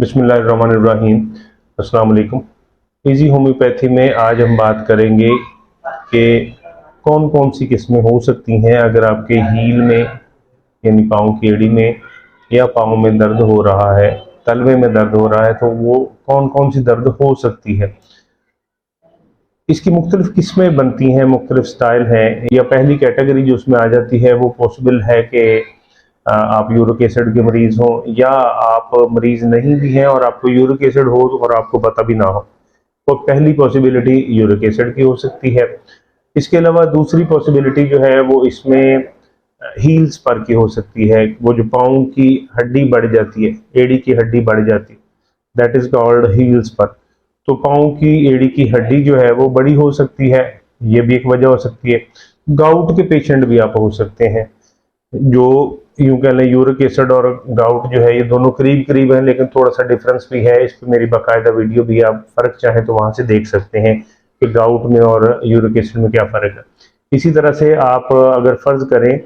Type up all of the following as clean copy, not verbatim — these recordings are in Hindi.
बिस्मिल्लाहिर्रहमानिर्रहीम। अस्सलाम वालेकुम। इजी होम्योपैथी में आज हम बात करेंगे कि कौन कौन सी किस्में हो सकती हैं अगर आपके हील में यानी पाँव की एड़ी में या पाँव में दर्द हो रहा है, तलवे में दर्द हो रहा है, तो वो कौन कौन सी दर्द हो सकती है। इसकी मुख्तलिफ किस्में बनती हैं, मुख्तलिफ स्टाइल हैं। या पहली कैटेगरी जो उसमें आ जाती है वो पॉसिबल है कि आप यूरिक एसिड के मरीज़ हों या आप मरीज़ नहीं भी हैं और आपको यूरिक एसिड हो और आपको पता भी ना हो। तो पहली पॉसिबिलिटी यूरिक एसिड की हो सकती है। इसके अलावा दूसरी पॉसिबिलिटी जो है वो इसमें हील्स पर की हो सकती है। वो जो पाँव की हड्डी बढ़ जाती है, एड़ी की हड्डी बढ़ जाती है, दैट इज़ कॉल्ड हील्स पर। तो पाँव की एड़ी की हड्डी जो है वो बड़ी हो सकती है, ये भी एक वजह हो सकती है। गाउट के पेशेंट भी आप हो सकते हैं, जो यूं कह लें यूरिक एसिड और गाउट जो है ये दोनों करीब करीब हैं, लेकिन थोड़ा सा डिफरेंस भी है। इस पर मेरी बाकायदा वीडियो भी, आप फ़र्क चाहें तो वहाँ से देख सकते हैं कि गाउट में और यूरिक एसिड में क्या फ़र्क है। इसी तरह से आप अगर फ़र्ज़ करें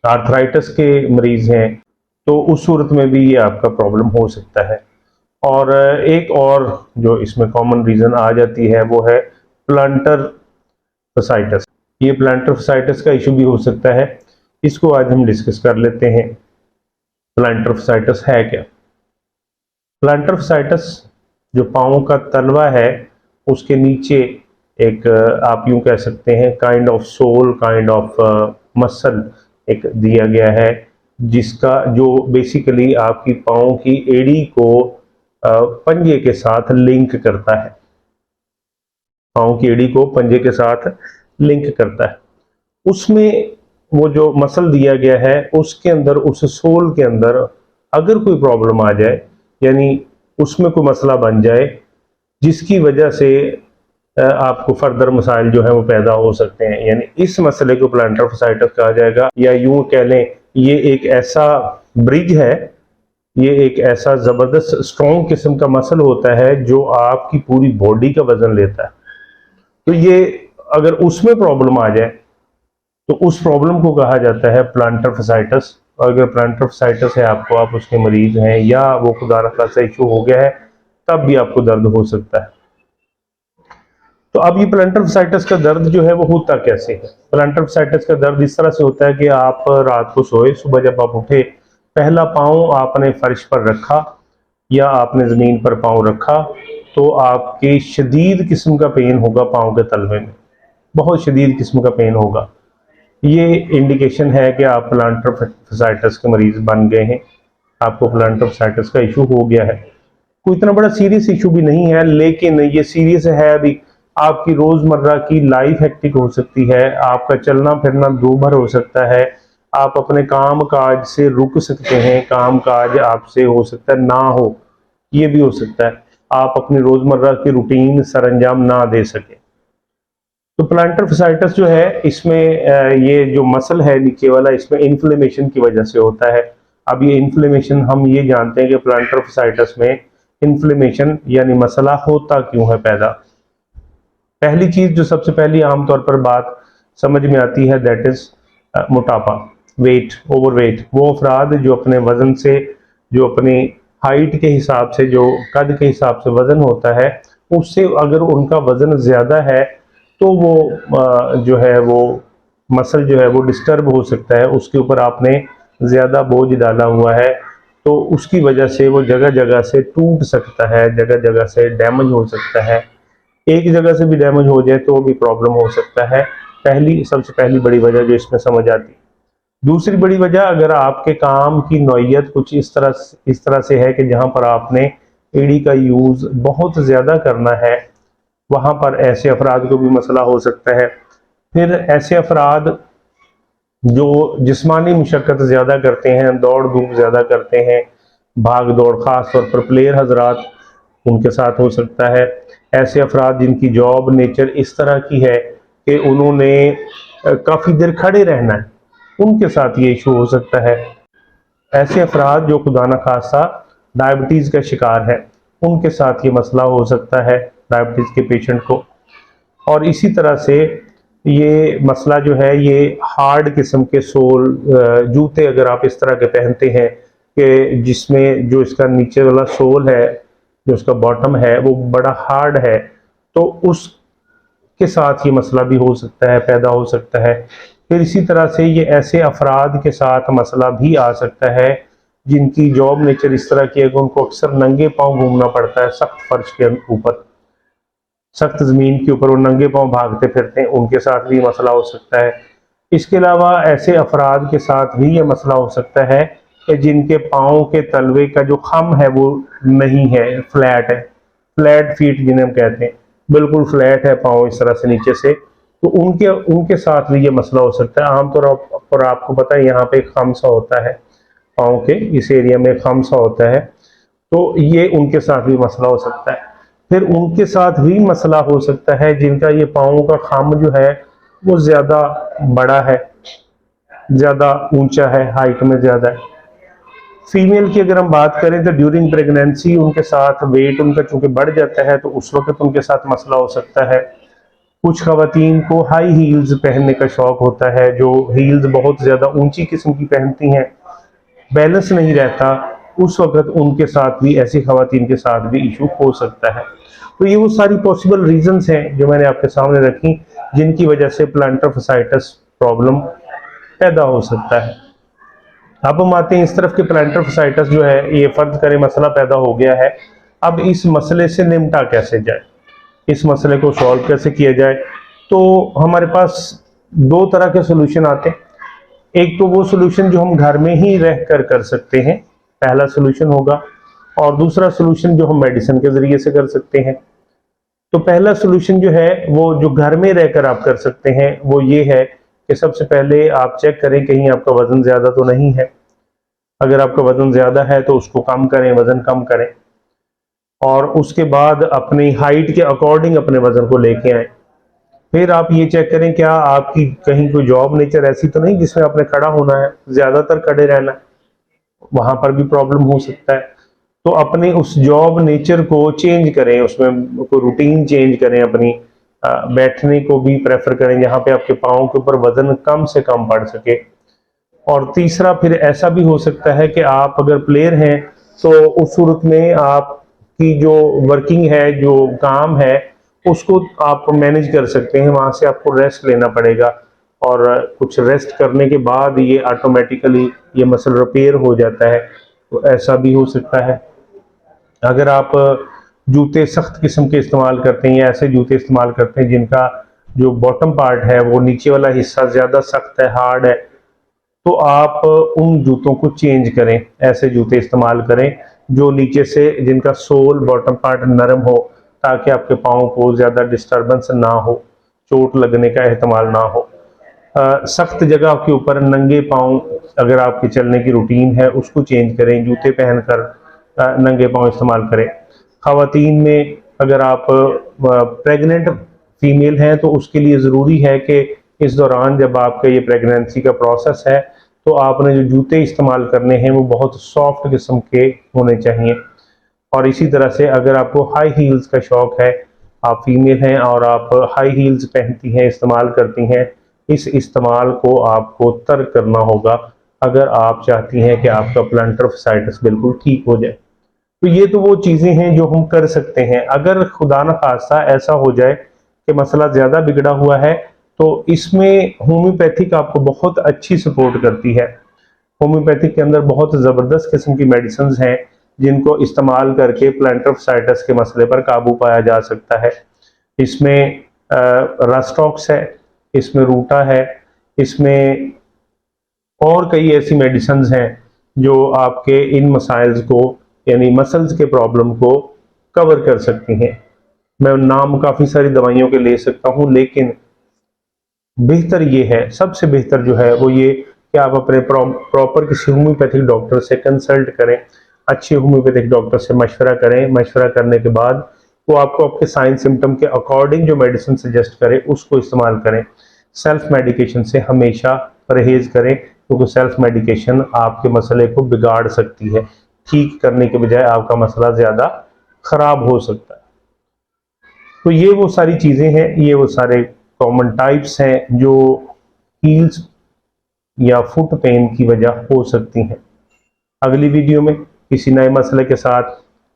आर्थराइटिस के मरीज़ हैं तो उस सूरत में भी ये आपका प्रॉब्लम हो सकता है। और एक और जो इसमें कॉमन रीज़न आ जाती है वो है प्लांटर फसाइटिस। ये प्लांटर फसाइटिस का इशू भी हो सकता है। इसको आज हम डिस्कस कर लेते हैं। प्लांटर फसाइटिस है क्या? प्लांटर फसाइटिस जो पाँव का तलवा है उसके नीचे एक आप यूं कह सकते हैं kind of soul, kind of muscle एक दिया गया है, जिसका जो बेसिकली आपकी पाँव की एड़ी को पंजे के साथ लिंक करता है। पाँव की एड़ी को पंजे के साथ लिंक करता है। उसमें वो जो मसल दिया गया है उसके अंदर, उस सोल के अंदर अगर कोई प्रॉब्लम आ जाए, यानी उसमें कोई मसला बन जाए जिसकी वजह से आपको फर्दर मसाइल जो है वो पैदा हो सकते हैं, यानी इस मसले को प्लांटर फसाइटिस कहा जाएगा। या यूं कह लें ये एक ऐसा ब्रिज है, ये एक ऐसा ज़बरदस्त स्ट्रॉन्ग किस्म का मसल होता है जो आपकी पूरी बॉडी का वजन लेता है। तो ये अगर उसमें प्रॉब्लम आ जाए तो उस प्रॉब्लम को कहा जाता है प्लांटर फसाइटिस। और अगर प्लांटर फसाइटिस है आपको, आप उसके मरीज हैं या वो खुदा न खास्ता इशू हो गया है, तब भी आपको दर्द हो सकता है। तो अब ये प्लांटर फसाइटिस का दर्द जो है वो होता कैसे है? प्लांटर फसाइटिस का दर्द इस तरह से होता है कि आप रात को सोए, सुबह जब आप उठे, पहला पाँव आपने फर्श पर रखा या आपने ज़मीन पर पाँव रखा तो आपकी शदीद किस्म का पेन होगा पाँव के तलवे में, बहुत शदीद किस्म का पेन होगा। ये इंडिकेशन है कि आप प्लांटर फसाइटिस के मरीज़ बन गए हैं, आपको प्लांटर फसाइटिस का इशू हो गया है। कोई इतना बड़ा सीरियस इशू भी नहीं है, लेकिन ये सीरियस है अभी। आपकी रोज़मर्रा की लाइफ हेक्टिक हो सकती है, आपका चलना फिरना दूभर हो सकता है, आप अपने काम काज से रुक सकते हैं, काम काज आपसे हो सकता है ना हो, ये भी हो सकता है, आप अपनी रोज़मर्रा की रूटीन सरअंजाम ना दे सके। तो प्लांटर फसाइटिस जो है इसमें ये जो मसल है नीचे वाला, इसमें इन्फ्लेमेशन की वजह से होता है। अब ये इन्फ्लेमेशन, हम ये जानते हैं कि प्लांटर फसाइटिस में इन्फ्लेमेशन यानी मसला होता क्यों है पैदा। पहली चीज जो सबसे पहली आमतौर पर बात समझ में आती है, दैट इज मोटापा, वेट, ओवरवेट। वो अफराद जो अपने वजन से, जो अपनी हाइट के हिसाब से, जो कद के हिसाब से वजन होता है, उससे अगर उनका वजन ज्यादा है तो वो जो है वो मसल जो है वो डिस्टर्ब हो सकता है। उसके ऊपर आपने ज़्यादा बोझ डाला हुआ है तो उसकी वजह से वो जगह जगह से टूट सकता है, जगह जगह से डैमेज हो सकता है। एक जगह से भी डैमेज हो जाए तो भी प्रॉब्लम हो सकता है। सबसे पहली बड़ी वजह जो इसमें समझ आती है। दूसरी बड़ी वजह, अगर आपके काम की नौइयत कुछ इस तरह से है कि जहाँ पर आपने एड़ी का यूज़ बहुत ज़्यादा करना है, वहाँ पर ऐसे अफराद को भी मसला हो सकता है। फिर ऐसे अफराद जो जिस्मानी मुशक्क़त ज़्यादा करते हैं, दौड़ धूप ज़्यादा करते हैं, भाग दौड़, ख़ास तौर पर प्लेयर हजरात, उनके साथ हो सकता है। ऐसे अफराद जिनकी जॉब नेचर इस तरह की है कि उन्होंने काफ़ी देर खड़े रहना है, उनके साथ ये इशू हो सकता है। ऐसे अफराद जो खुदा न खास्ता डायबिटीज़ का शिकार है, उनके साथ ये मसला हो सकता है, डायबिटीज़ के पेशेंट को। और इसी तरह से ये मसला जो है ये हार्ड किस्म के सोल, जूते अगर आप इस तरह के पहनते हैं कि जिसमें जो इसका नीचे वाला सोल है, जो इसका बॉटम है, वो बड़ा हार्ड है, तो उसके साथ ये मसला भी हो सकता है, पैदा हो सकता है। फिर इसी तरह से ये ऐसे अफराद के साथ मसला भी आ सकता है जिनकी जॉब नेचर इस तरह की है कि उनको अक्सर नंगे पांव घूमना पड़ता है, सख्त फर्श के ऊपर, सख्त ज़मीन के ऊपर वो नंगे पांव भागते फिरते हैं, उनके साथ भी मसला हो सकता है। इसके अलावा ऐसे अफराद के साथ भी ये मसला हो सकता है कि जिनके पाँव के तलवे का जो खम है वो नहीं है, फ्लैट है, फ्लैट फीट जिन्हें हम कहते हैं, बिल्कुल फ्लैट है पाँव इस तरह से नीचे से, तो उनके साथ भी ये मसला हो सकता है। आमतौर पर आपको पता है यहाँ पे खम सा होता है, पाँव के इस एरिया में खम सा होता है, तो ये उनके साथ भी मसला हो सकता है। फिर उनके साथ भी मसला हो सकता है जिनका ये पाँव का खम जो है वो ज़्यादा बड़ा है, ज़्यादा ऊंचा है, हाइट में ज़्यादा है। फीमेल की अगर हम बात करें तो ड्यूरिंग प्रेगनेंसी उनके साथ वेट उनका चूंकि बढ़ जाता है, तो उस वक्त उनके साथ मसला हो सकता है। कुछ खवातीन को हाई हील्स पहनने का शौक होता है, जो हील्स बहुत ज़्यादा ऊंची किस्म की पहनती हैं, बैलेंस नहीं रहता, उस वक्त उनके साथ भी, ऐसी खवातीन के साथ भी इशू हो सकता है। तो ये वो सारी पॉसिबल रीजंस हैं जो मैंने आपके सामने रखी जिनकी वजह से प्लांटर फसाइटिस प्रॉब्लम पैदा हो सकता है। अब हम आते हैं इस तरफ के प्लांटर फसाइटिस जो है, ये फर्ज करें मसला पैदा हो गया है, अब इस मसले से निपटा कैसे जाए, इस मसले को सॉल्व कैसे किया जाए। तो हमारे पास दो तरह के सोल्यूशन आते हैं। एक तो वो सोल्यूशन जो हम घर में ही रह कर सकते हैं, पहला सोल्यूशन होगा, और दूसरा सोल्यूशन जो हम मेडिसिन के जरिए से कर सकते हैं। तो पहला सोल्यूशन जो है वो जो घर में रहकर आप कर सकते हैं वो ये है कि सबसे पहले आप चेक करें कहीं आपका वजन ज्यादा तो नहीं है। अगर आपका वजन ज्यादा है तो उसको कम करें, वजन कम करें, और उसके बाद अपनी हाइट के अकॉर्डिंग अपने वजन को लेके आए। फिर आप ये चेक करें क्या आपकी कहीं कोई जॉब नेचर ऐसी तो नहीं जिसमें आपने खड़ा होना है, ज्यादातर खड़े रहना है, वहां पर भी प्रॉब्लम हो सकता है। तो अपने उस जॉब नेचर को चेंज करें, उसमें कोई रूटीन चेंज करें, अपनी बैठने को भी प्रेफर करें जहाँ पे आपके पाँव के ऊपर वजन कम से कम पड़ सके। और तीसरा फिर ऐसा भी हो सकता है कि आप अगर प्लेयर हैं तो उस सूरत में आपकी जो वर्किंग है, जो काम है, उसको आप मैनेज कर सकते हैं, वहां से आपको रेस्ट लेना पड़ेगा, और कुछ रेस्ट करने के बाद ये ऑटोमेटिकली ये मसल रिपेयर हो जाता है, तो ऐसा भी हो सकता है। अगर आप जूते सख्त किस्म के इस्तेमाल करते हैं या ऐसे जूते इस्तेमाल करते हैं जिनका जो बॉटम पार्ट है वो नीचे वाला हिस्सा ज़्यादा सख्त है, हार्ड है, तो आप उन जूतों को चेंज करें, ऐसे जूते इस्तेमाल करें जो नीचे से जिनका सोल बॉटम पार्ट नरम हो, ताकि आपके पाँव को ज़्यादा डिस्टर्बेंस ना हो, चोट लगने का एहतमाल ना हो। सख्त जगह के ऊपर नंगे पाँव, अगर आपकी चलने की रूटीन है उसको चेंज करें, जूते पहनकर नंगे पाँव इस्तेमाल करें। खवातीन में अगर आप प्रेग्नेंट फीमेल हैं तो उसके लिए ज़रूरी है कि इस दौरान जब आपका ये प्रेगनेंसी का प्रोसेस है तो आपने जो जूते इस्तेमाल करने हैं वो बहुत सॉफ्ट किस्म के होने चाहिए। और इसी तरह से अगर आपको हाई हील्स का शौक है, आप फीमेल हैं और आप हाई हील्स पहनती हैं, इस्तेमाल करती हैं, इस इस्तेमाल को आपको तर्क करना होगा अगर आप चाहती हैं कि आपका प्लांटर फसाइटिस बिल्कुल ठीक हो जाए। तो ये तो वो चीज़ें हैं जो हम कर सकते हैं। अगर खुदा न खास्ता ऐसा हो जाए कि मसला ज़्यादा बिगड़ा हुआ है तो इसमें होम्योपैथिक आपको बहुत अच्छी सपोर्ट करती है। होम्योपैथिक के अंदर बहुत ज़बरदस्त किस्म की मेडिसिन हैं जिनको इस्तेमाल करके प्लांटर फसाइटिस के मसले पर काबू पाया जा सकता है। इसमें रास्टॉक्स है, इसमें रूटा है, इसमें और कई ऐसी मेडिसिन हैं जो आपके इन मसाइल्स को, यानी मसल्स के प्रॉब्लम को कवर कर सकती हैं। मैं नाम काफ़ी सारी दवाइयों के ले सकता हूँ, लेकिन बेहतर ये है, सबसे बेहतर जो है वो ये कि आप अपने प्रॉपर किसी होम्योपैथिक डॉक्टर से कंसल्ट करें, अच्छे होम्योपैथिक डॉक्टर से मशवरा करें। मशवरा करने के बाद वो आपको आपके साइन सिम्टम के अकॉर्डिंग जो मेडिसिन सजेस्ट करे उसको इस्तेमाल करें। सेल्फ मेडिकेशन से हमेशा परहेज करें, क्योंकि सेल्फ मेडिकेशन आपके मसले को बिगाड़ सकती है, ठीक करने के बजाय आपका मसला ज़्यादा ख़राब हो सकता है। तो ये वो सारी चीज़ें हैं, ये वो सारे कॉमन टाइप्स हैं जो हील्स या फुट पेन की वजह हो सकती हैं। अगली वीडियो में किसी नए मसले के साथ,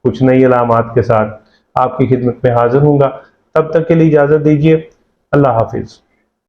कुछ नई अलामात के साथ आपकी खिदमत में हाजिर हूँगा। तब तक के लिए इजाज़त दीजिए। अल्लाह हाफिज़।